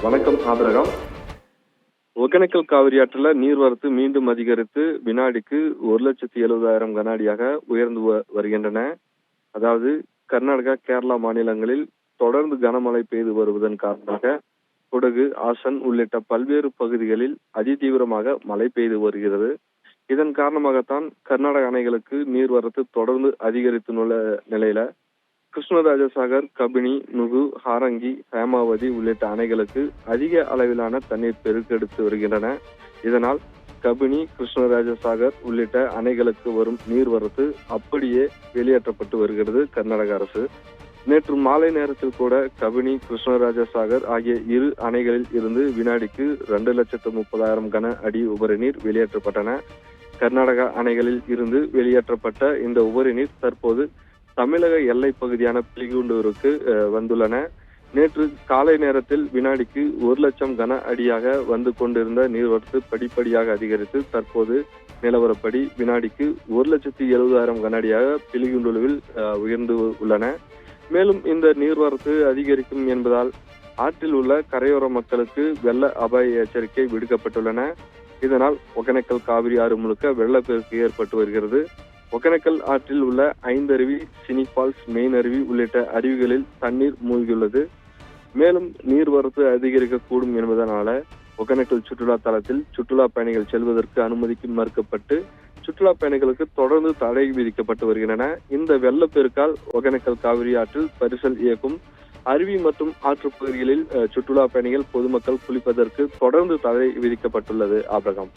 வணக்கம் ஆபிரகாம். ஒகேனக்கல் காவிரி ஆற்றில் நீர்வரத்து மீண்டும் அதிகரித்து வினாடிக்கு 1,70,000 கன அடியாக உயர்ந்து வருகின்றன. அதாவது கர்நாடகா, கேரளா மாநிலங்களில் தொடர்ந்து கனமழை பெய்து வருவதன் காரணமாக குடகு, ஆசன் உள்ளிட்ட பல்வேறு பகுதிகளில் அதிதீவிரமாக மழை பெய்து வருகிறது. இதன் காரணமாகத்தான் கர்நாடக அணைகளுக்கு நீர்வரத்து தொடர்ந்து அதிகரித்துள்ள நிலையில கிருஷ்ணராஜசாகர், கபினி, நுகு, ஹாரங்கி, ஹேமாவதி உள்ளிட்ட அணைகளுக்கு அதிக அளவிலான தண்ணீர் பெருக்கெடுத்து வருகின்றன. இதனால் கபினி, கிருஷ்ணராஜசாகர் உள்ளிட்ட அணைகளுக்கு வரும் நீர்வரத்து அப்படியே வெளியேற்றப்பட்டு வருகிறது கர்நாடக அரசு. நேற்று மாலை நேரத்தில் கூட கபினி, கிருஷ்ணராஜசாகர் ஆகிய இரு அணைகளில் இருந்து வினாடிக்கு 2,30,000 கன அடி உபரி நீர் வெளியேற்றப்பட்டன. கர்நாடகா அணைகளில் இருந்து வெளியேற்றப்பட்ட இந்த உபரி நீர் தற்போது தமிழக எல்லை பகுதியான பிலிகுண்டூருக்கு வந்துள்ளன. நேற்று காலை நேரத்தில் வினாடிக்கு 1,00,000 கன அடியாக வந்து கொண்டிருந்த நீர்வரத்து படிப்படியாக அதிகரித்து தற்போது நிலவரப்படி வினாடிக்கு 1,70,000 கன அடியாக பிலிகுண்டூரில் உயர்ந்து உள்ளன. மேலும் இந்த நீர்வரத்து அதிகரிக்கும் என்பதால் ஆற்றில் உள்ள கரையோர மக்களுக்கு வெள்ள அபாய எச்சரிக்கை விடுக்கப்பட்டுள்ளன. இதனால் ஒகேனக்கல் காவிரி ஆறு முழுக்க வெள்ளப்பெருக்கு ஏற்பட்டு வருகிறது. ஒகேனக்கல் ஆற்றில் உள்ள 5 அருவி, சினி ஃபால்ஸ், மெயின் அருவி உள்ளிட்ட அருவிகளில் தண்ணீர் மூழ்கியுள்ளது. மேலும் நீர்வரத்து அதிகரிக்கக்கூடும் என்பதனால ஒகேனக்கல் சுற்றுலா தலத்தில் சுற்றுலா பயணிகள் செல்வதற்கு அனுமதிக்கு மறுக்கப்பட்டு சுற்றுலா பயணிகளுக்கு தொடர்ந்து தடை விதிக்கப்பட்டு வருகின்றன. இந்த வெள்ளப்பெருக்கால் ஒகேனக்கல் காவிரி ஆற்றில் பரிசல் இயக்கும் அருவி மற்றும் ஆற்றுப் பகுதிகளில் சுற்றுலா பயணிகள், பொதுமக்கள் குளிப்பதற்கு தொடர்ந்து தடை விதிக்கப்பட்டுள்ளது. ஆபிரகாம்.